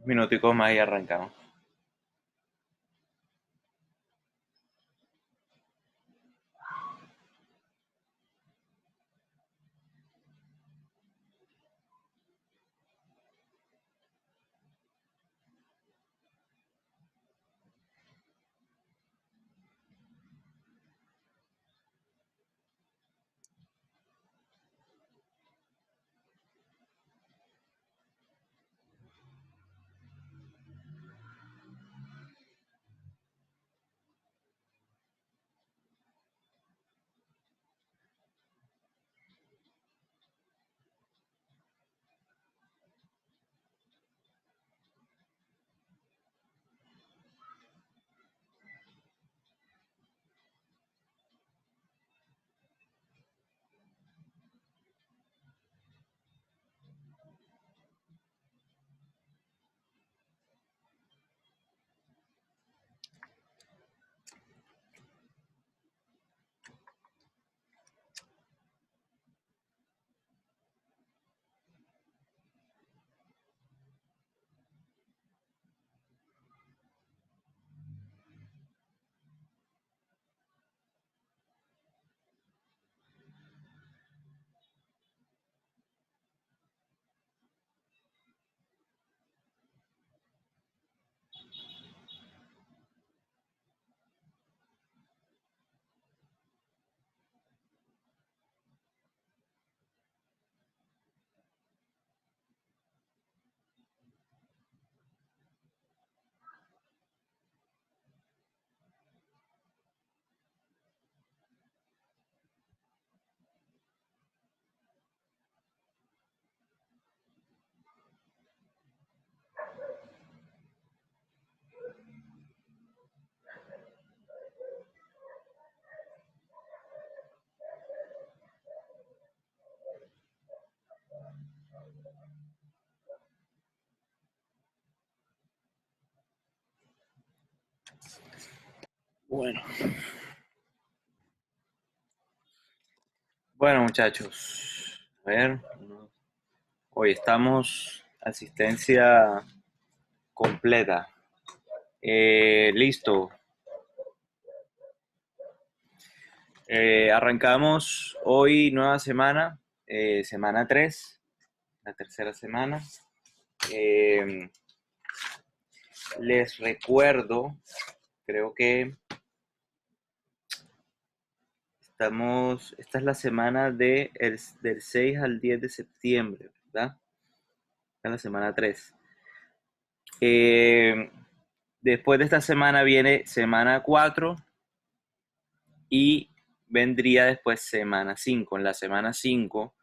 Minutico más y arrancamos. Bueno, bueno muchachos, a ver, hoy estamos asistencia completa. Listo. Arrancamos hoy nueva semana, semana 3, la tercera semana. Eh, Les recuerdo, creo que esta es la semana del 6 al 10 de septiembre, ¿verdad? Esta es la semana 3. Eh, Después de esta semana viene semana 4 y vendría después semana 5. En la semana 5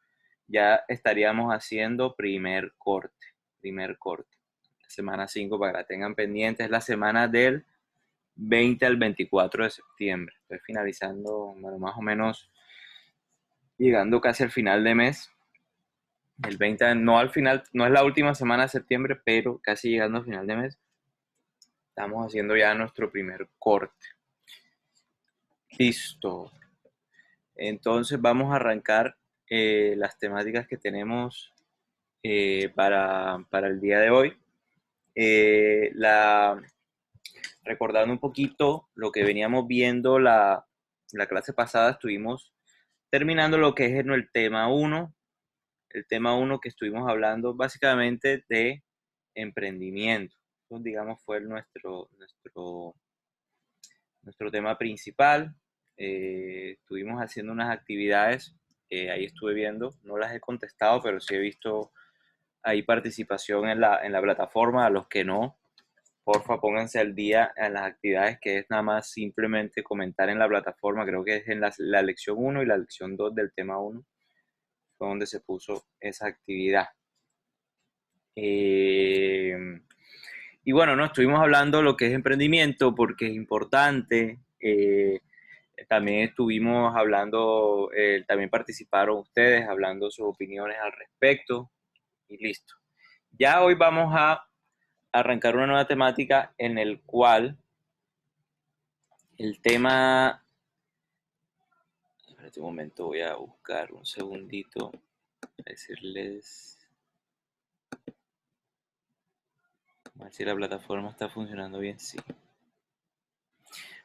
ya estaríamos haciendo primer corte. La semana 5, para que la tengan pendiente, es la semana del 20 al 24 de septiembre. Estoy finalizando, bueno, más o menos llegando casi al final de mes. El 20, no al final, no es la última semana de septiembre, pero casi llegando al final de mes. Estamos haciendo ya nuestro primer corte. Listo. Entonces vamos a arrancar las temáticas que tenemos para el día de hoy. Recordando un poquito lo que veníamos viendo la clase pasada, estuvimos terminando lo que es el tema 1. El tema 1 que estuvimos hablando básicamente de emprendimiento. Entonces, digamos, fue nuestro tema principal. Estuvimos haciendo unas actividades, ahí estuve viendo, no las he contestado, pero sí he visto ahí participación en la plataforma. A los que no, porfa, pónganse al día en las actividades, que es nada más simplemente comentar en la plataforma. Creo que es en la lección 1 y la lección 2 del tema 1, fue donde se puso esa actividad. Eh, y bueno, no estuvimos hablando de lo que es emprendimiento porque es importante. También estuvimos hablando, también participaron ustedes hablando sus opiniones al respecto y listo. Ya hoy vamos a arrancar una nueva temática en el cual el tema... En este momento voy a buscar un segundito para decirles... A ver si la plataforma está funcionando bien. Sí.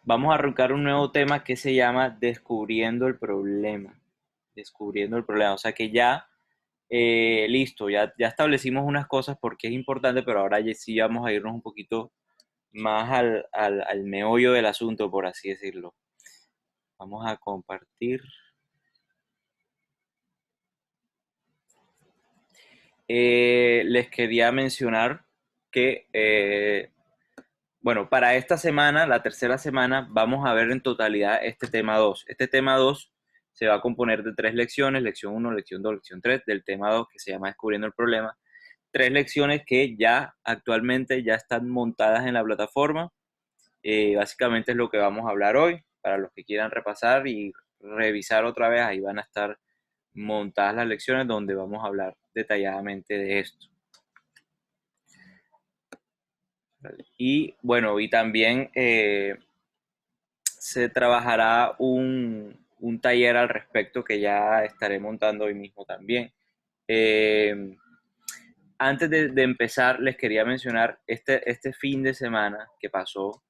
Vamos a arrancar un nuevo tema que se llama Descubriendo el problema. Descubriendo el problema. O sea que ya, listo, ya establecimos unas cosas porque es importante, pero ahora sí vamos a irnos un poquito más al meollo del asunto, por así decirlo. Vamos a compartir. Les quería mencionar que, bueno, para esta semana, la tercera semana, vamos a ver en totalidad este tema 2. Este tema 2 se va a componer de 3 lecciones, lección 1, lección 2, lección 3, del tema 2 que se llama Descubriendo el Problema. 3 lecciones que ya actualmente ya están montadas en la plataforma. Básicamente es lo que vamos a hablar hoy. Para los que quieran repasar y revisar otra vez, ahí van a estar montadas las lecciones donde vamos a hablar detalladamente de esto. Y bueno, y también se trabajará un taller al respecto que ya estaré montando hoy mismo también. Antes de empezar, les quería mencionar este fin de semana que pasó.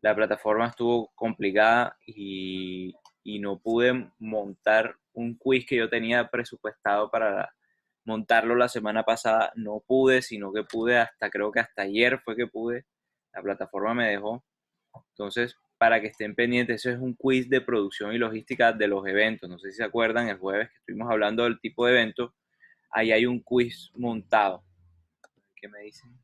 La plataforma estuvo complicada y no pude montar un quiz que yo tenía presupuestado para montarlo la semana pasada. No pude, sino que pude creo que hasta ayer fue que pude. La plataforma me dejó. Entonces, para que estén pendientes, eso es un quiz de producción y logística de los eventos. No sé si se acuerdan, el jueves que estuvimos hablando del tipo de evento, ahí hay un quiz montado. ¿Qué me dicen?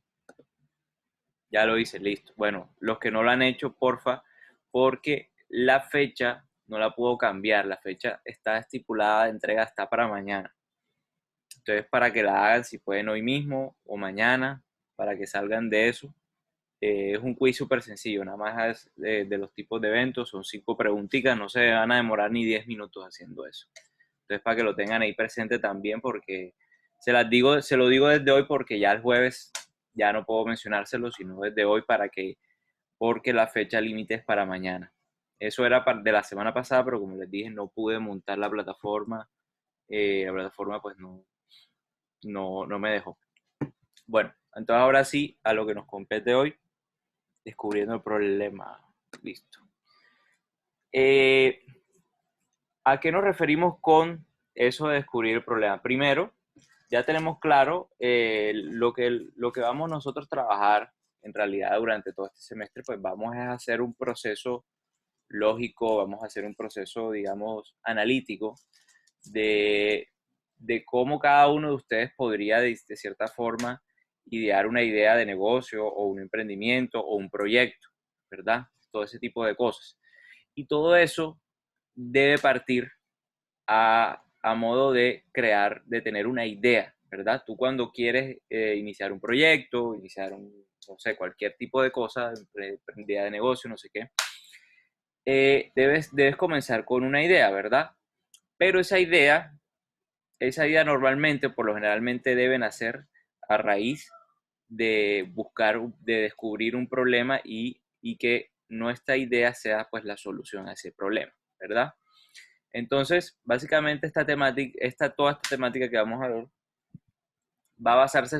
Ya lo hice, listo. Bueno, los que no lo han hecho, porfa, porque la fecha no la puedo cambiar. La fecha está estipulada de entrega, está para mañana. Entonces, para que la hagan, si pueden hoy mismo o mañana, para que salgan de eso. Es un quiz súper sencillo, nada más es de los tipos de eventos, son 5 preguntitas, no se van a demorar ni 10 minutos haciendo eso. Entonces, para que lo tengan ahí presente también, porque se lo digo desde hoy porque ya el jueves ya no puedo mencionárselo, sino desde hoy porque la fecha límite es para mañana. Eso era de la semana pasada, pero como les dije, no pude montar la plataforma pues no me dejó. Bueno, entonces ahora sí, a lo que nos compete hoy, descubriendo el problema. Listo. ¿A qué nos referimos con eso de descubrir el problema? Primero, ya tenemos claro lo que vamos nosotros a trabajar en realidad durante todo este semestre, pues vamos a hacer un proceso lógico, vamos a hacer un proceso, digamos, analítico de, de cómo cada uno de ustedes podría, de cierta forma, idear una idea de negocio o un emprendimiento o un proyecto, ¿verdad? Todo ese tipo de cosas. Y todo eso debe partir a modo de crear, de tener una idea, ¿verdad? Tú cuando quieres iniciar un proyecto, no sé, cualquier tipo de cosa, idea de negocio, no sé qué, debes comenzar con una idea, ¿verdad? Pero esa idea normalmente, por lo generalmente, debe nacer a raíz de buscar, de descubrir un problema y que nuestra idea sea pues la solución a ese problema, ¿verdad? Entonces, básicamente toda esta temática que vamos a ver va a basarse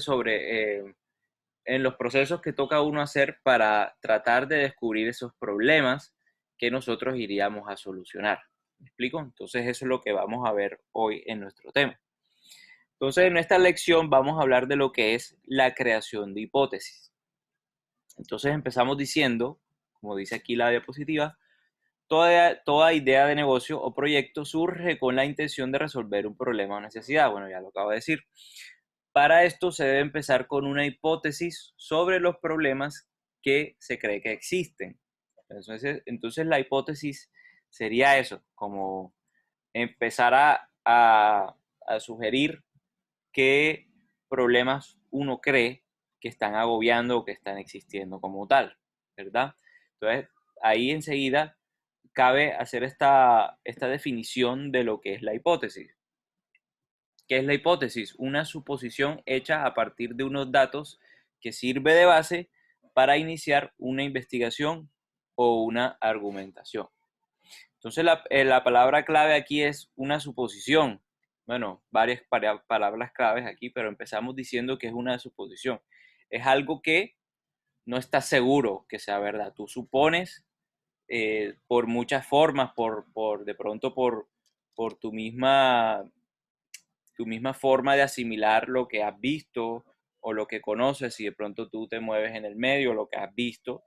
en los procesos que toca uno hacer para tratar de descubrir esos problemas que nosotros iríamos a solucionar. ¿Me explico? Entonces, eso es lo que vamos a ver hoy en nuestro tema. Entonces, en esta lección vamos a hablar de lo que es la creación de hipótesis. Entonces, empezamos diciendo, como dice aquí la diapositiva, toda idea de negocio o proyecto surge con la intención de resolver un problema o necesidad. Bueno, ya lo acabo de decir. Para esto se debe empezar con una hipótesis sobre los problemas que se cree que existen. Entonces la hipótesis sería eso, como empezar a sugerir qué problemas uno cree que están agobiando o que están existiendo como tal, ¿verdad? Entonces, ahí enseguida cabe hacer esta definición de lo que es la hipótesis. ¿Qué es la hipótesis? Una suposición hecha a partir de unos datos que sirve de base para iniciar una investigación o una argumentación. Entonces, la palabra clave aquí es una suposición. Bueno, varias palabras claves aquí, pero empezamos diciendo que es una suposición. Es algo que no estás seguro que sea verdad. Tú supones por muchas formas, de pronto por tu misma forma de asimilar lo que has visto o lo que conoces, si de pronto tú te mueves en el medio, lo que has visto,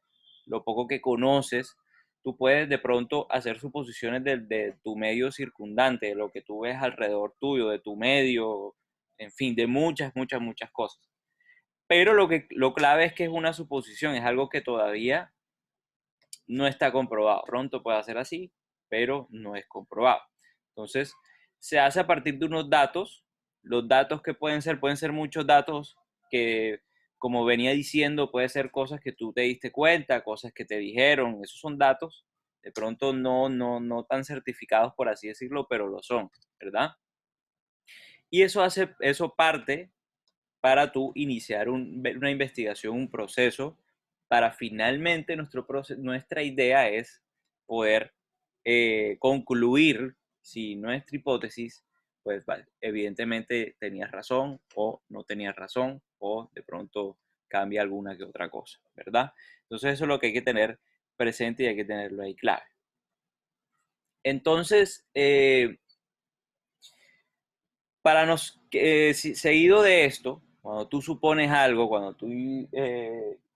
lo poco que conoces, tú puedes de pronto hacer suposiciones de tu medio circundante, de lo que tú ves alrededor tuyo, de tu medio, en fin, de muchas, muchas, muchas cosas. Pero lo clave es que es una suposición, es algo que todavía no está comprobado. Pronto puede ser así, pero no es comprobado. Entonces, se hace a partir de unos datos. Los datos que pueden ser muchos datos que, como venía diciendo, puede ser cosas que tú te diste cuenta, cosas que te dijeron. Esos son datos, de pronto no tan certificados, por así decirlo, pero lo son, ¿verdad? Y eso parte para tú iniciar una investigación, un proceso, para finalmente nuestra idea es poder concluir si nuestra hipótesis, pues evidentemente tenías razón o no tenías razón o de pronto cambia alguna que otra cosa, ¿verdad? Entonces eso es lo que hay que tener presente y hay que tenerlo ahí clave. Entonces, seguido de esto, cuando tú supones algo, cuando tú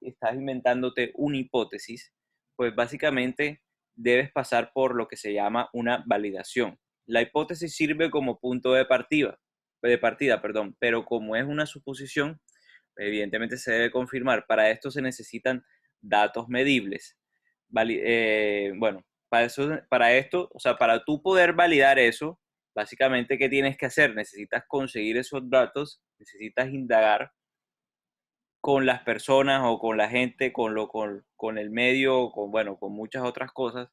estás inventándote una hipótesis, pues básicamente debes pasar por lo que se llama una validación. La hipótesis sirve como punto de partida, perdón, pero como es una suposición, evidentemente se debe confirmar. Para esto se necesitan datos medibles. Bueno, para esto, o sea, para tú poder validar eso, básicamente, ¿qué tienes que hacer? Necesitas conseguir esos datos, necesitas indagar con las personas o con la gente, con el medio, bueno, con muchas otras cosas,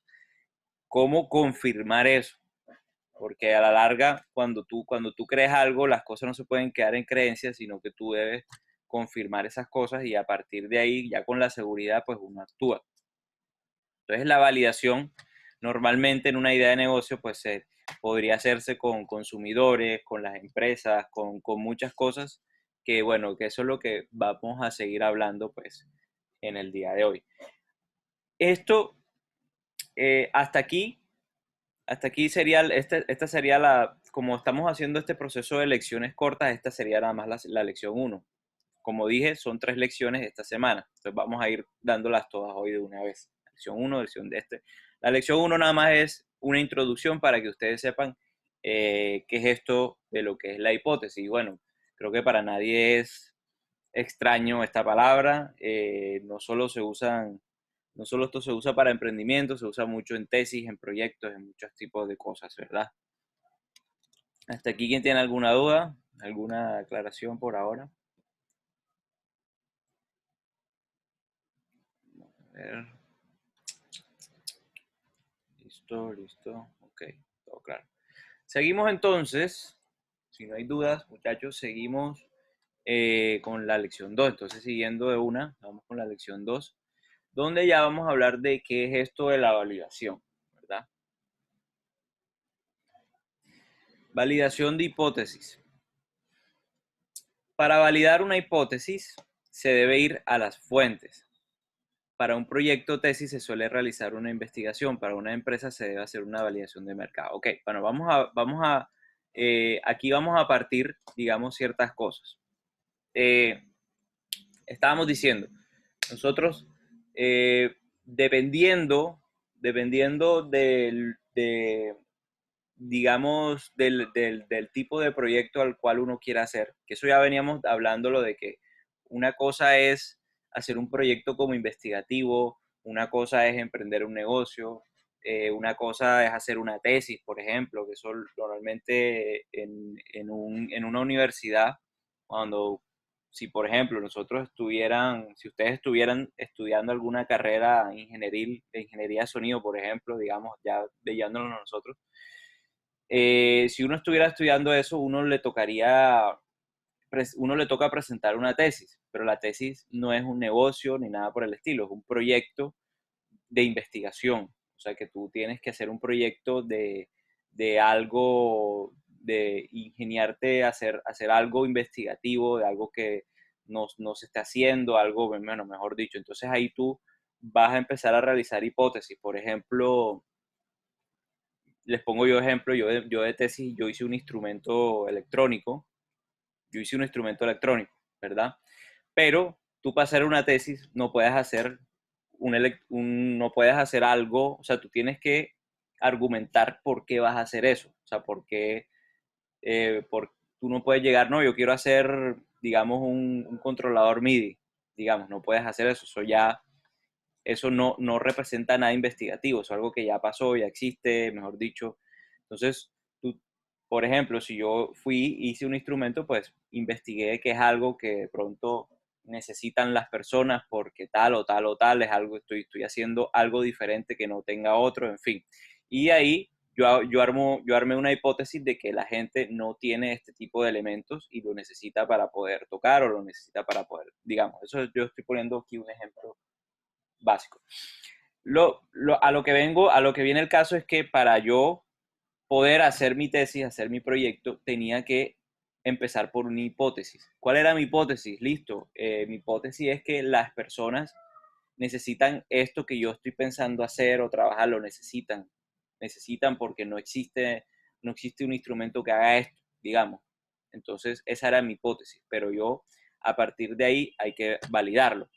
cómo confirmar eso. Porque a la larga, cuando tú crees algo, las cosas no se pueden quedar en creencias, sino que tú debes confirmar esas cosas y a partir de ahí, ya con la seguridad, pues uno actúa. Entonces, la validación normalmente en una idea de negocio, pues podría hacerse con consumidores, con las empresas, con muchas cosas que, bueno, que eso es lo que vamos a seguir hablando, pues, en el día de hoy. Esto, eh, hasta aquí, hasta aquí sería, esta sería como estamos haciendo este proceso de lecciones cortas, esta sería nada más la lección 1. Como dije, son 3 lecciones esta semana. Entonces vamos a ir dándolas todas hoy de una vez. Lección 1, lección de este. La lección 1 nada más es una introducción para que ustedes sepan qué es esto de lo que es la hipótesis. Y bueno, creo que para nadie es extraño esta palabra. No solo esto se usa para emprendimiento, se usa mucho en tesis, en proyectos, en muchos tipos de cosas, ¿verdad? Hasta aquí, ¿quién tiene alguna duda? ¿Alguna aclaración por ahora? A ver. Listo, listo. Ok, todo claro. Seguimos entonces, si no hay dudas, muchachos, seguimos con la lección 2. Entonces, siguiendo de una, vamos con la lección 2, donde ya vamos a hablar de qué es esto de la validación, ¿verdad? Validación de hipótesis. Para validar una hipótesis, se debe ir a las fuentes. Para un proyecto tesis se suele realizar una investigación, para una empresa se debe hacer una validación de mercado. Ok, bueno, aquí vamos a partir, digamos, ciertas cosas. Estábamos diciendo, nosotros, dependiendo digamos, del tipo de proyecto al cual uno quiera hacer, que eso ya veníamos hablándolo de que una cosa es hacer un proyecto como investigativo, una cosa es emprender un negocio, una cosa es hacer una tesis, por ejemplo, que eso normalmente en una universidad, cuando, si por ejemplo si ustedes estuvieran estudiando alguna carrera ingenieril, de ingeniería de sonido, por ejemplo, digamos, ya leyéndonos nosotros, si uno estuviera estudiando eso, uno le toca presentar una tesis, pero la tesis no es un negocio ni nada por el estilo, es un proyecto de investigación. O sea que tú tienes que hacer un proyecto de algo, de ingeniarte, hacer algo investigativo, de algo que no se está haciendo algo, bueno, mejor dicho. Entonces ahí tú vas a empezar a realizar hipótesis. Por ejemplo, les pongo yo ejemplo, yo de tesis, yo hice un instrumento electrónico, ¿verdad? Pero tú para hacer una tesis no puedes hacer no puedes hacer algo, o sea, tú tienes que argumentar por qué vas a hacer eso, o sea, tú no puedes llegar, no, yo quiero hacer, digamos, un controlador MIDI, digamos, no puedes hacer eso, eso no representa nada investigativo, es algo que ya pasó, ya existe, mejor dicho. Entonces, tú, por ejemplo, si yo hice un instrumento, pues investigué que es algo que de pronto necesitan las personas porque tal o tal o tal, es algo, estoy haciendo algo diferente que no tenga otro, en fin. Y ahí yo armé una hipótesis de que la gente no tiene este tipo de elementos y lo necesita para poder tocar o lo necesita para poder, digamos, eso yo estoy poniendo aquí un ejemplo básico. A lo que viene el caso es que para yo poder hacer mi tesis, hacer mi proyecto, tenía que empezar por una hipótesis. ¿Cuál era mi hipótesis? Listo. Mi hipótesis es que las personas necesitan esto que yo estoy pensando hacer o trabajar, lo necesitan. Necesitan porque no existe un instrumento que haga esto, digamos. Entonces, esa era mi hipótesis, pero yo a partir de ahí hay que validarlo.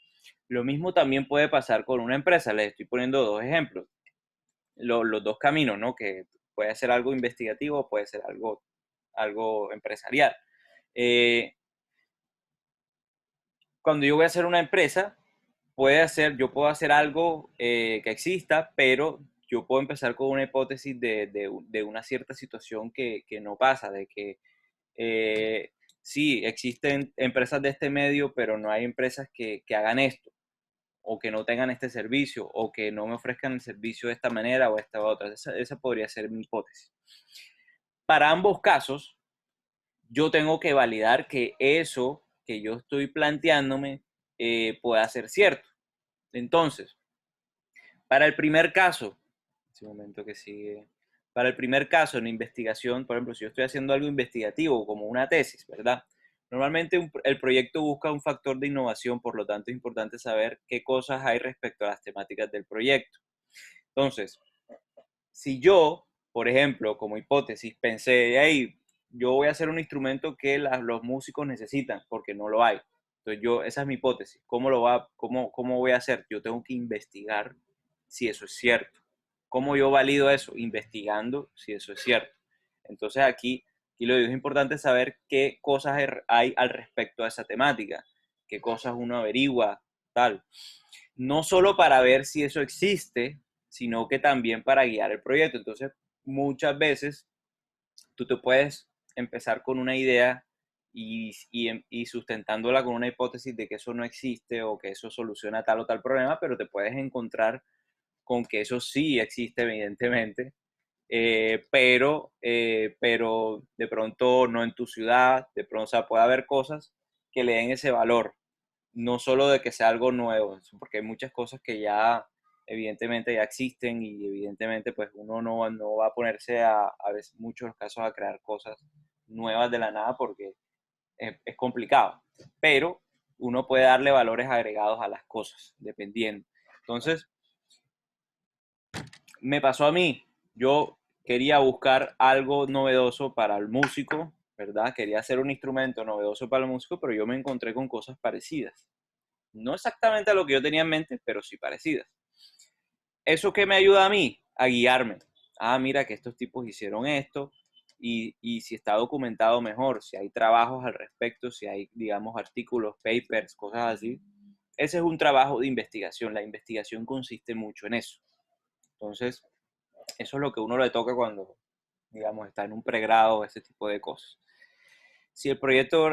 Lo mismo también puede pasar con una empresa. Les estoy poniendo dos ejemplos. Los dos caminos, ¿no? Que puede ser algo investigativo, puede ser algo empresarial. Eh, Cuando yo voy a hacer una empresa, yo puedo hacer algo que exista, pero yo puedo empezar con una hipótesis de una cierta situación que no pasa, de que sí, existen empresas de este medio, pero no hay empresas que hagan esto, o que no tengan este servicio, o que no me ofrezcan el servicio de esta manera o de esta otra. Esa podría ser mi hipótesis. Para ambos casos, yo tengo que validar que eso que yo estoy planteándome pueda ser cierto. Entonces, para el primer caso, ese momento que sigue, para el primer caso en investigación, por ejemplo, si yo estoy haciendo algo investigativo como una tesis, ¿verdad? Normalmente el proyecto busca un factor de innovación, por lo tanto es importante saber qué cosas hay respecto a las temáticas del proyecto. Entonces, si yo, por ejemplo, como hipótesis, pensé, hey, yo voy a hacer un instrumento que los músicos necesitan porque no lo hay. Entonces esa es mi hipótesis. ¿Cómo voy a hacer? Yo tengo que investigar si eso es cierto. ¿Cómo yo valido eso? Investigando si eso es cierto. Entonces aquí lo digo, es importante saber qué cosas hay al respecto a esa temática, qué cosas uno averigua, tal. No solo para ver si eso existe, sino que también para guiar el proyecto. Entonces, muchas veces tú te puedes empezar con una idea y sustentándola con una hipótesis de que eso no existe o que eso soluciona tal o tal problema, pero te puedes encontrar con que eso sí existe, evidentemente, pero de pronto no en tu ciudad, de pronto, o sea, puede haber cosas que le den ese valor, no solo de que sea algo nuevo, porque hay muchas cosas que ya evidentemente ya existen y evidentemente pues uno no va a ponerse a veces muchos los casos a crear cosas nuevas de la nada porque es complicado, pero uno puede darle valores agregados a las cosas, dependiendo. Entonces, me pasó a mí, yo quería buscar algo novedoso para el músico, ¿verdad? Quería hacer un instrumento novedoso para el músico, pero yo me encontré con cosas parecidas. No exactamente a lo que yo tenía en mente, pero sí parecidas. ¿Eso qué me ayuda a mí? A guiarme. Ah, mira que estos tipos hicieron esto y si está documentado mejor, si hay trabajos al respecto, si hay, digamos, artículos, papers, cosas así. Ese es un trabajo de investigación. La investigación consiste mucho en eso. Entonces, eso es lo que uno le toca cuando, digamos, está en un pregrado, ese tipo de cosas. Si el proyecto,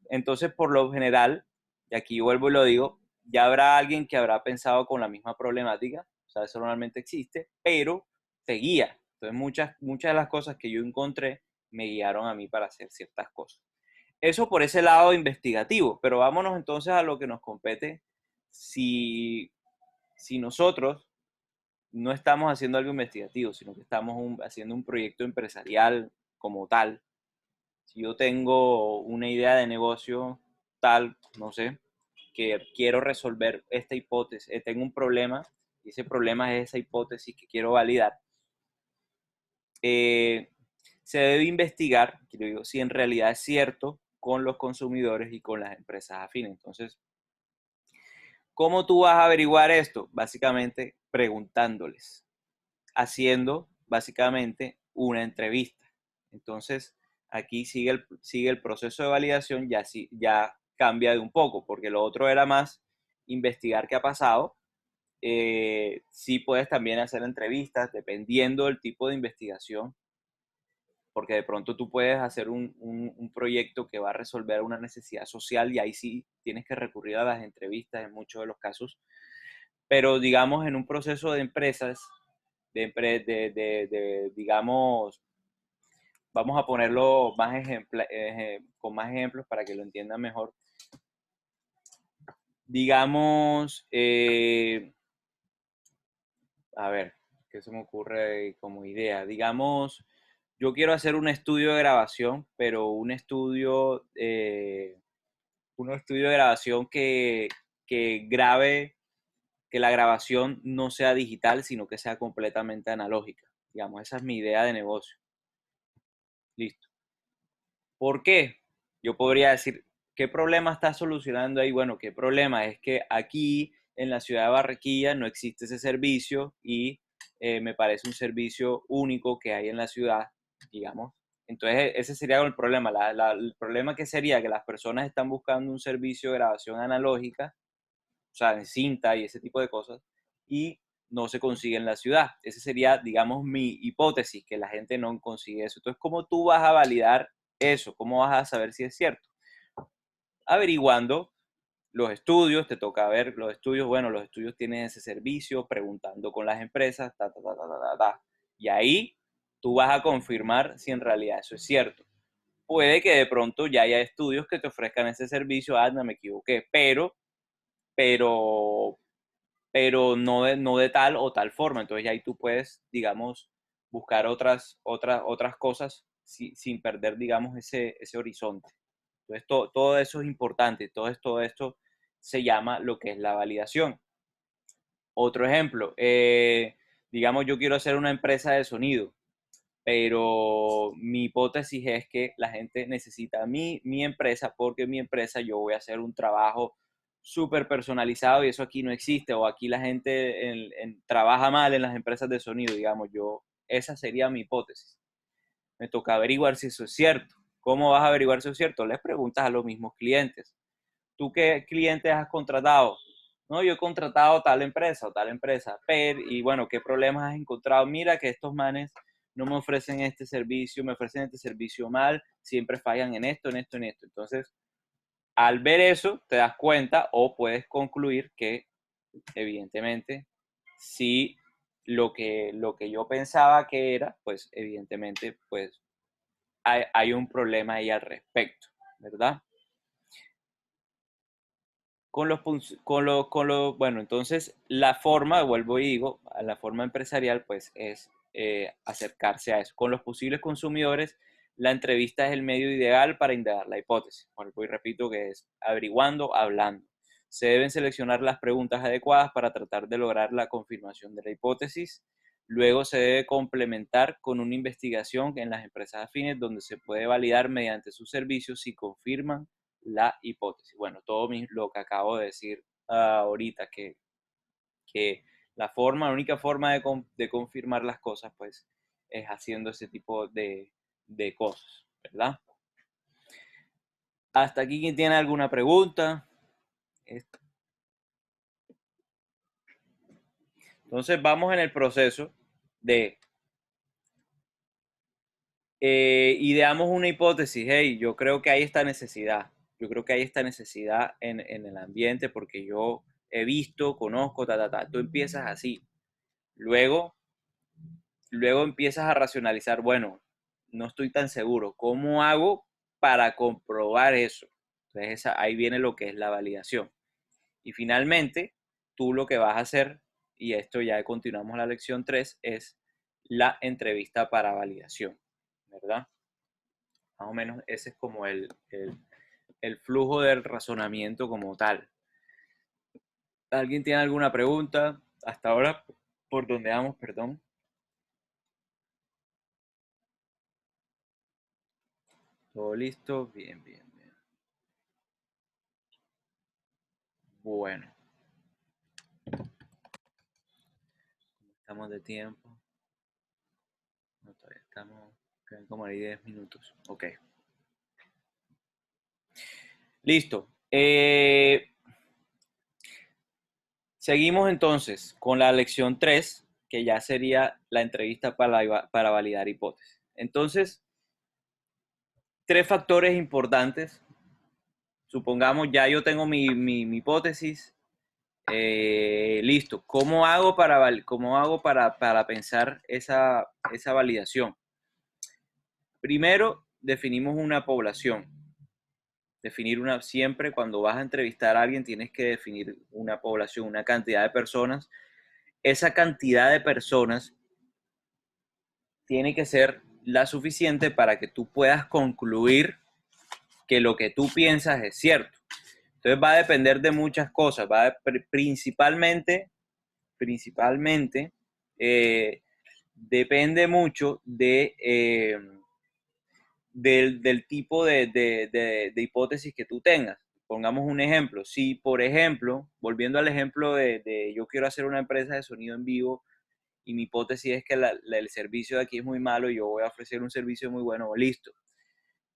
entonces por lo general, y aquí vuelvo y lo digo, ya habrá alguien que habrá pensado con la misma problemática, o sea, eso normalmente existe, pero te guía. Entonces muchas de las cosas que yo encontré me guiaron a mí para hacer ciertas cosas. Eso por ese lado investigativo, pero vámonos entonces a lo que nos compete. Si, si nosotros no estamos haciendo algo investigativo, sino que estamos haciendo un proyecto empresarial como tal, si yo tengo una idea de negocio tal, no sé, que quiero resolver esta hipótesis, tengo un problema y ese problema es esa hipótesis que quiero validar. Se debe investigar, quiero digo, si en realidad es cierto con los consumidores y con las empresas afines. Entonces, ¿cómo tú vas a averiguar esto? Básicamente preguntándoles, haciendo básicamente una entrevista. Entonces, aquí sigue el proceso de validación, ya cambia de un poco, porque lo otro era más investigar qué ha pasado. Sí puedes también hacer entrevistas dependiendo del tipo de investigación, porque de pronto tú puedes hacer un proyecto que va a resolver una necesidad social y ahí sí tienes que recurrir a las entrevistas en muchos de los casos. Pero digamos en un proceso de empresas, digamos, vamos a ponerlo con más ejemplos para que lo entiendan mejor. Digamos, a ver, ¿qué se me ocurre como idea? Digamos, yo quiero hacer un estudio de grabación, pero un estudio de grabación que grabe, que la grabación no sea digital, sino que sea completamente analógica. Digamos, esa es mi idea de negocio. Listo. ¿Por qué? Yo podría decir, ¿qué problema está solucionando ahí? Bueno, ¿qué problema? Es que aquí en la ciudad de Barranquilla no existe ese servicio y me parece un servicio único que hay en la ciudad, digamos. Entonces, ese sería el problema. El problema que sería que las personas están buscando un servicio de grabación analógica, o sea, en cinta y ese tipo de cosas, y no se consigue en la ciudad. Esa sería, digamos, mi hipótesis, que la gente no consigue eso. Entonces, ¿cómo tú vas a validar eso? ¿Cómo vas a saber si es cierto? Averiguando los estudios, te toca ver los estudios, bueno, los estudios tienen ese servicio, preguntando con las empresas, y ahí tú vas a confirmar si en realidad eso es cierto. Puede que de pronto ya haya estudios que te ofrezcan ese servicio, no me equivoqué, pero, pero no de tal o tal forma. Entonces ya ahí tú puedes, digamos, buscar otras cosas sin perder, digamos, ese horizonte. Entonces todo eso es importante, todo esto se llama lo que es la validación. Otro ejemplo, digamos, yo quiero hacer una empresa de sonido, pero mi hipótesis es que la gente necesita mi empresa porque mi empresa yo voy a hacer un trabajo súper personalizado y eso aquí no existe, o aquí la gente trabaja mal en las empresas de sonido, digamos, esa sería mi hipótesis. Me toca averiguar si eso es cierto. ¿Cómo vas a averiguar si eso es cierto? Les preguntas a los mismos clientes. ¿Tú qué clientes has contratado? No, yo he contratado tal empresa o tal empresa, y bueno, ¿qué problemas has encontrado? Mira que estos manes no me ofrecen este servicio, me ofrecen este servicio mal, siempre fallan en esto, en esto, en esto. Entonces, al ver eso, te das cuenta o puedes concluir que, evidentemente, si lo que yo pensaba que era, pues evidentemente, pues hay un problema ahí al respecto, ¿verdad? Bueno, entonces la forma, vuelvo y digo, a la forma empresarial, pues es acercarse a eso. Con los posibles consumidores, la entrevista es el medio ideal para indagar la hipótesis. Vuelvo y repito que es averiguando, hablando. Se deben seleccionar las preguntas adecuadas para tratar de lograr la confirmación de la hipótesis. Luego se debe complementar con una investigación en las empresas afines donde se puede validar mediante sus servicios si confirman la hipótesis. Bueno, todo lo que acabo de decir ahorita, que la única forma de confirmar las cosas, pues, es haciendo ese tipo de cosas, ¿verdad? Hasta aquí, ¿quién tiene alguna pregunta? Entonces, vamos en el proceso de ideamos una hipótesis. Hey, yo creo que hay esta necesidad. Yo creo que hay esta necesidad en el ambiente porque yo he visto, conozco, Tú empiezas así. Luego, luego empiezas a racionalizar, bueno, no estoy tan seguro. ¿Cómo hago para comprobar eso? Entonces, ahí viene lo que es la validación. Y finalmente, tú lo que vas a hacer, y esto ya continuamos la lección 3 es la entrevista para validación, ¿verdad? Más o menos ese es como el flujo del razonamiento como tal. ¿Alguien tiene alguna pregunta? Hasta ahora, por donde vamos, perdón. ¿Todo listo? Bien, bien, bien. Bueno, estamos de tiempo. No, todavía estamos, quedan como ahí 10 minutos. Ok. Listo. Seguimos entonces con la lección 3, que ya sería la entrevista para validar hipótesis. Entonces, tres factores importantes. Supongamos ya yo tengo mi hipótesis. Listo. ¿Cómo hago para pensar esa validación? Primero, definimos una población. Siempre cuando vas a entrevistar a alguien tienes que definir una población, una cantidad de personas. Esa cantidad de personas tiene que ser la suficiente para que tú puedas concluir que lo que tú piensas es cierto. Entonces va a depender de muchas cosas, principalmente depende mucho del tipo de hipótesis que tú tengas. Pongamos un ejemplo. Si, por ejemplo, volviendo al ejemplo de yo quiero hacer una empresa de sonido en vivo y mi hipótesis es que el servicio de aquí es muy malo y yo voy a ofrecer un servicio muy bueno, listo.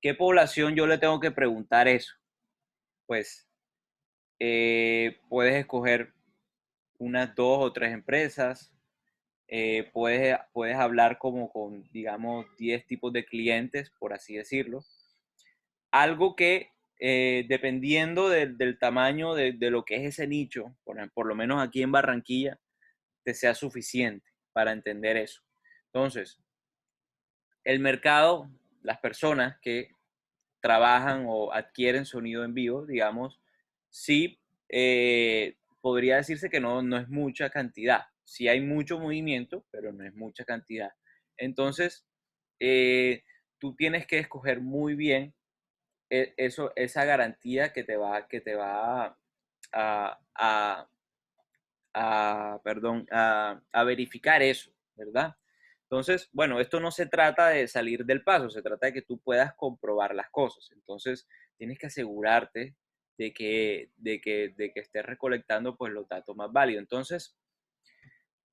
¿Qué población yo le tengo que preguntar eso? Pues puedes escoger unas 2 o 3 empresas, puedes hablar como con, digamos, 10 tipos de clientes, por así decirlo. Algo que, dependiendo del tamaño de lo que es ese nicho, por lo menos aquí en Barranquilla, te sea suficiente para entender eso. Entonces, el mercado, las personas que trabajan o adquieren sonido en vivo, digamos, sí, podría decirse que no es mucha cantidad. Sí hay mucho movimiento, pero no es mucha cantidad. Entonces, tú tienes que escoger muy bien esa garantía que te va a verificar eso, ¿verdad? Entonces, bueno, esto no se trata de salir del paso, se trata de que tú puedas comprobar las cosas. Entonces, tienes que asegurarte de que estés recolectando pues los datos más válidos. Entonces,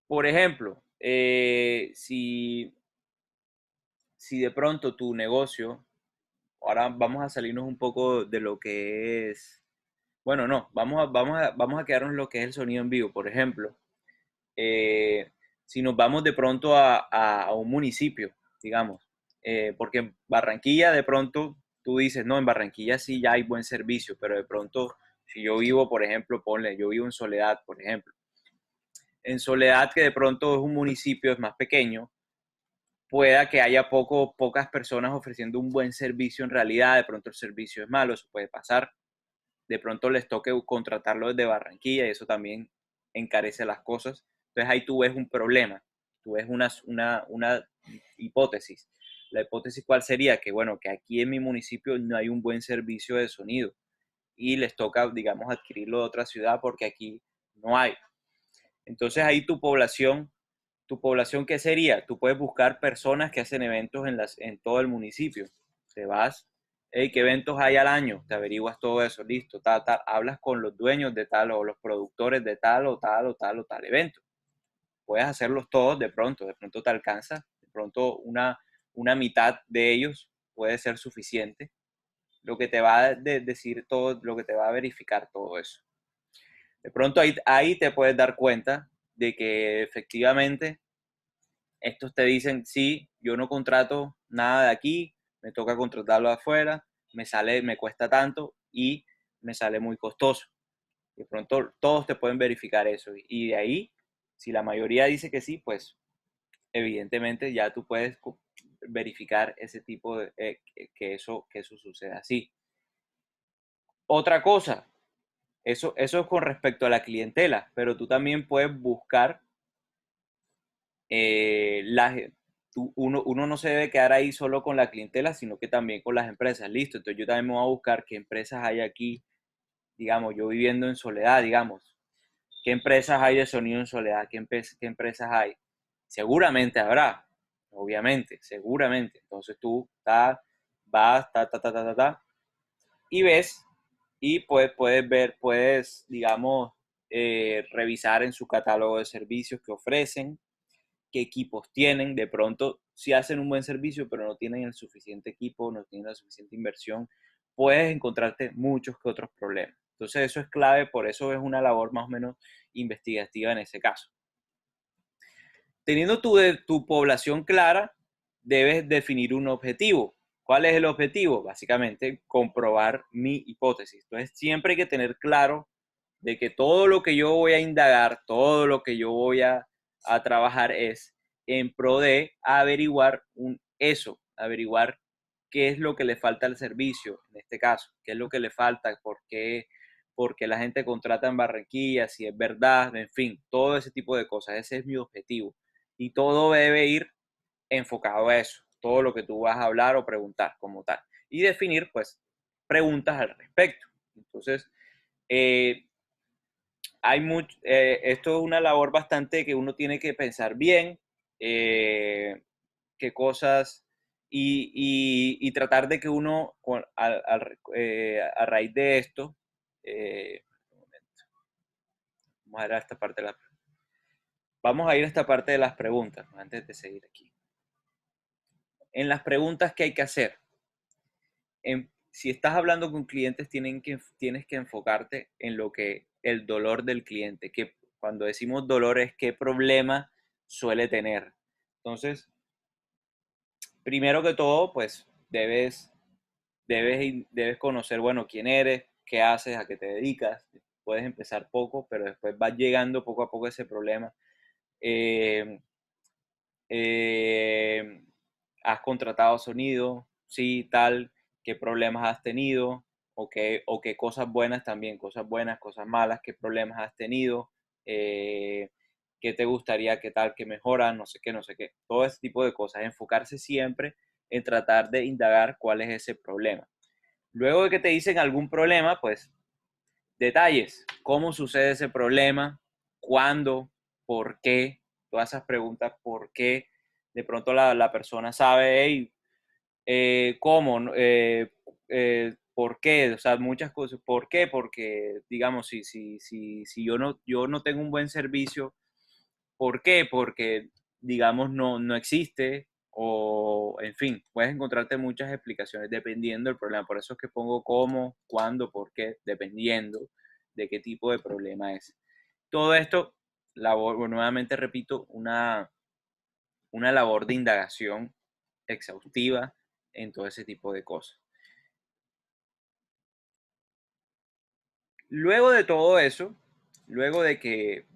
por ejemplo, si de pronto tu negocio, ahora vamos a salirnos un poco de lo que es, bueno, no, vamos a quedarnos en lo que es el sonido en vivo. Por ejemplo, eh, si nos vamos de pronto a un municipio, digamos, porque en Barranquilla de pronto tú dices, no, en Barranquilla sí ya hay buen servicio, pero de pronto si yo vivo, por ejemplo, yo vivo en Soledad, por ejemplo, en Soledad, que de pronto es un municipio, es más pequeño, pueda que haya pocas personas ofreciendo un buen servicio en realidad, de pronto el servicio es malo, eso puede pasar, de pronto les toque contratarlo desde Barranquilla y eso también encarece las cosas. Entonces ahí tú ves un problema, tú ves una hipótesis. La hipótesis cuál sería que, bueno, que aquí en mi municipio no hay un buen servicio de sonido y les toca, digamos, adquirirlo de otra ciudad porque aquí no hay. Entonces ahí tu población, ¿qué sería? Tú puedes buscar personas que hacen eventos en todo el municipio. Te vas, hey, ¿qué eventos hay al año? Te averiguas todo eso, listo, tal, tal. Hablas con los dueños de tal o los productores de tal o tal o tal o tal evento. Puedes hacerlos todos de pronto te alcanza, de pronto una mitad de ellos puede ser suficiente. Lo que te va a decir todo, lo que te va a verificar todo eso. De pronto ahí te puedes dar cuenta de que efectivamente estos te dicen, sí, yo no contrato nada de aquí, me toca contratarlo de afuera, me cuesta tanto y me sale muy costoso. De pronto todos te pueden verificar eso. Y de ahí, si la mayoría dice que sí, pues evidentemente ya tú puedes verificar ese tipo de, que eso suceda así. Otra cosa, eso es con respecto a la clientela, pero tú también puedes buscar las uno no se debe quedar ahí solo con la clientela, sino que también con las empresas. Listo, entonces yo también me voy a buscar qué empresas hay aquí, digamos, yo viviendo en Soledad, digamos. ¿Qué empresas hay de sonido en Soledad? ¿Qué empresas hay? Seguramente habrá, obviamente, seguramente. Entonces tú vas, y ves, y puedes ver, puedes, digamos, revisar en su catálogo de servicios que ofrecen, qué equipos tienen. De pronto, si hacen un buen servicio, pero no tienen el suficiente equipo, no tienen la suficiente inversión, puedes encontrarte muchos que otros problemas. Entonces, eso es clave, por eso es una labor más o menos investigativa en ese caso. Teniendo tu población clara, debes definir un objetivo. ¿Cuál es el objetivo? Básicamente, comprobar mi hipótesis. Entonces, siempre hay que tener claro de que todo lo que yo voy a indagar, todo lo que yo voy a trabajar es en pro de averiguar averiguar qué es lo que le falta al servicio, en este caso, qué es lo que le falta, por qué la gente contrata en Barranquilla, si es verdad, en fin, todo ese tipo de cosas. Ese es mi objetivo. Y todo debe ir enfocado a eso, todo lo que tú vas a hablar o preguntar como tal. Y definir, pues, preguntas al respecto. Entonces, eh, esto es una labor bastante que uno tiene que pensar bien, eh, qué cosas, y tratar de que uno, a raíz de esto, un momento, vamos a ir a esta parte de las preguntas, antes de seguir aquí. En las preguntas que hay que hacer, si estás hablando con clientes, tienes que enfocarte en el dolor del cliente, que cuando decimos dolor es qué problema suele tener. Entonces, primero que todo, pues debes conocer, bueno, quién eres, qué haces, a qué te dedicas. Puedes empezar poco, pero después vas llegando poco a poco a ese problema. Eh, eh, ¿Has contratado sonido? Sí, tal. ¿Qué problemas has tenido? O qué cosas buenas también, cosas buenas, cosas malas, qué problemas has tenido, eh, qué te gustaría, qué tal, qué mejora, no sé qué, no sé qué. Todo ese tipo de cosas. Enfocarse siempre en tratar de indagar cuál es ese problema. Luego de que te dicen algún problema, pues detalles, cómo sucede ese problema, cuándo, por qué, todas esas preguntas, por qué. De pronto la persona sabe, hey, cómo, ¿no? ¿Por qué? O sea, muchas cosas. ¿Por qué? Porque, digamos, si yo no tengo un buen servicio, ¿por qué? Porque, digamos, no existe, o, en fin, puedes encontrarte muchas explicaciones dependiendo del problema. Por eso es que pongo cómo, cuándo, por qué, dependiendo de qué tipo de problema es. Todo esto, nuevamente repito, una labor de indagación exhaustiva en todo ese tipo de cosas. Luego de todo eso, luego de que,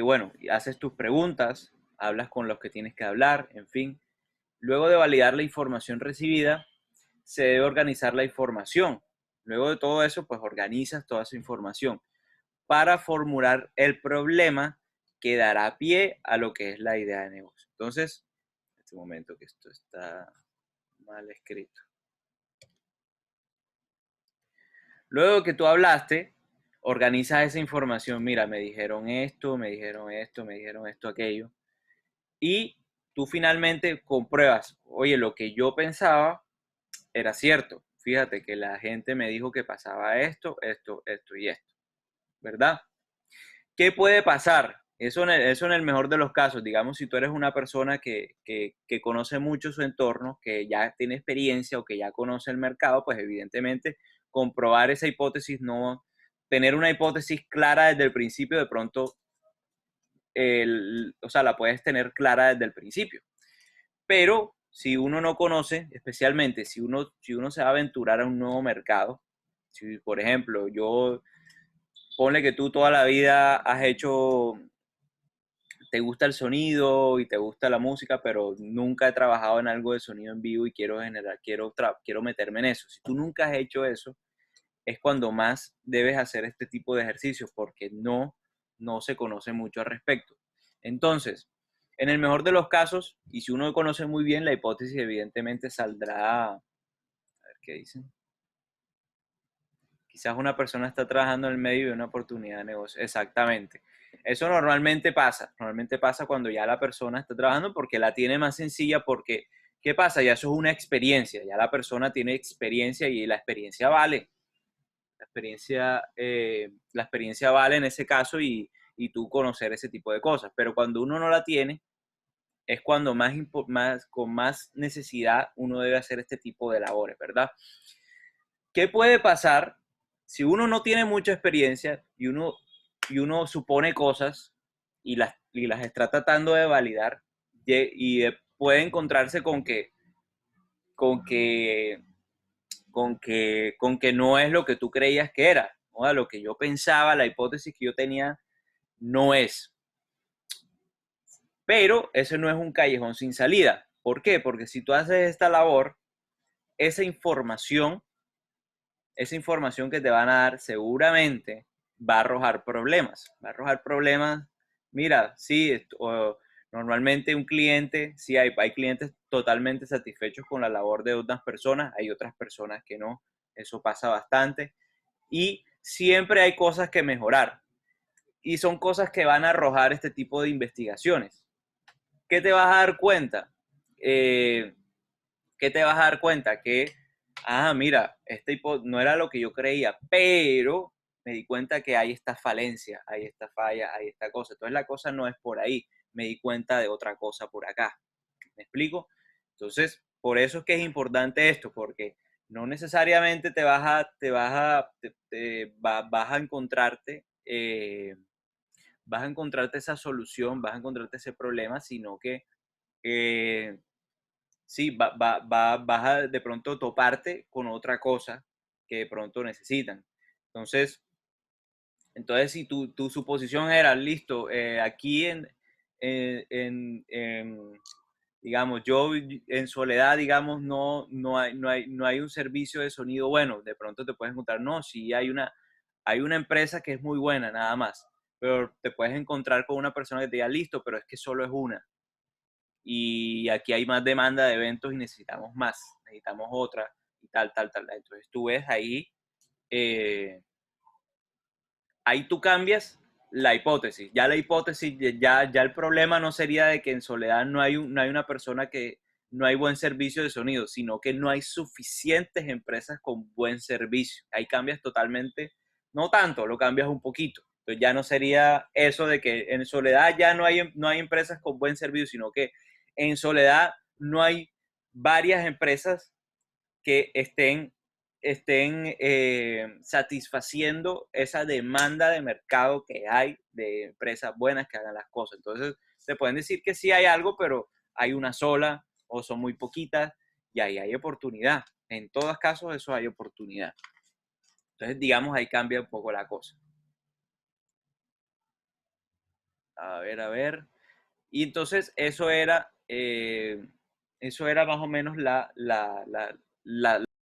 bueno, haces tus preguntas, hablas con los que tienes que hablar, en fin, luego de validar la información recibida, se debe organizar la información. Luego de todo eso, pues organizas toda esa información para formular el problema que dará pie a lo que es la idea de negocio. Entonces, en este momento que esto está mal escrito. Luego de que tú hablaste, organizas esa información. Mira, me dijeron esto, me dijeron esto, me dijeron esto, aquello. Y tú finalmente compruebas, oye, lo que yo pensaba era cierto. Fíjate que la gente me dijo que pasaba esto, esto, esto y esto, ¿verdad? ¿Qué puede pasar? Eso en el mejor de los casos, digamos, si tú eres una persona que conoce mucho su entorno, que ya tiene experiencia o que ya conoce el mercado, pues evidentemente comprobar esa hipótesis, no tener una hipótesis clara desde el principio, de pronto, o sea, la puedes tener clara desde el principio. Pero si uno no conoce, especialmente si uno se va a aventurar a un nuevo mercado, si por ejemplo ponle que tú toda la vida te gusta el sonido y te gusta la música, pero nunca he trabajado en algo de sonido en vivo y quiero meterme en eso. Si tú nunca has hecho eso, es cuando más debes hacer este tipo de ejercicios porque no se conoce mucho al respecto. Entonces, En el mejor de los casos, y si uno conoce muy bien la hipótesis, evidentemente saldrá, a ver qué dicen. Quizás una persona está trabajando en el medio de una oportunidad de negocio. Exactamente. Eso normalmente pasa cuando ya la persona está trabajando porque la tiene más sencilla, porque, ¿qué pasa? Ya eso es una experiencia, ya la persona tiene experiencia y la experiencia vale. La experiencia vale en ese caso y tú conocer ese tipo de cosas. Pero cuando uno no la tiene, es cuando con más necesidad uno debe hacer este tipo de labores, ¿verdad? ¿Qué puede pasar si uno no tiene mucha experiencia y uno supone cosas y las está tratando de validar y puede encontrarse con que, con que no es lo que tú creías que era, ¿no? Lo que yo pensaba, la hipótesis que yo tenía, no es. Pero ese no es un callejón sin salida. ¿Por qué? Porque si tú haces esta labor, esa información, esa información que te van a dar seguramente va a arrojar problemas. Va a arrojar problemas. Mira, sí, normalmente un cliente, sí hay clientes totalmente satisfechos con la labor de otras personas, hay otras personas que no, eso pasa bastante. Y siempre hay cosas que mejorar. Y son cosas que van a arrojar este tipo de investigaciones. ¿Qué te vas a dar cuenta? Eh, ¿Qué te vas a dar cuenta? Que, mira, no era lo que yo creía, pero me di cuenta que hay esta falencia, hay esta falla, hay esta cosa. Entonces la cosa no es por ahí, me di cuenta de otra cosa por acá. ¿Me explico? Entonces, por eso es que es importante esto, porque no necesariamente vas a encontrarte, esa solución, vas a encontrarte ese problema, sino que eh, sí, vas a de pronto toparte con otra cosa que de pronto necesitan. Entonces si tu suposición era, listo, aquí digamos, yo en Soledad, digamos, no hay un servicio de sonido bueno, de pronto te puedes encontrar, no, sí hay una empresa que es muy buena, nada más, pero te puedes encontrar con una persona que te diga, listo, pero es que solo es una y aquí hay más demanda de eventos y necesitamos otra y tal, tal, tal. Entonces tú ves eh, ahí tú cambias la hipótesis. Ya la hipótesis, ya el problema no sería de que en Soledad no hay una persona que no hay buen servicio de sonido, sino que no hay suficientes empresas con buen servicio. Ahí cambias totalmente, no tanto, lo cambias un poquito. Entonces ya no sería eso de que en Soledad ya no hay empresas con buen servicio, sino que en Soledad no hay varias empresas que estén satisfaciendo esa demanda de mercado que hay de empresas buenas que hagan las cosas. Entonces, te pueden decir que sí hay algo, pero hay una sola o son muy poquitas y ahí hay oportunidad. En todos casos, eso hay oportunidad. Entonces, digamos, ahí cambia un poco la cosa. A ver, a ver. Y entonces eso era más o menos la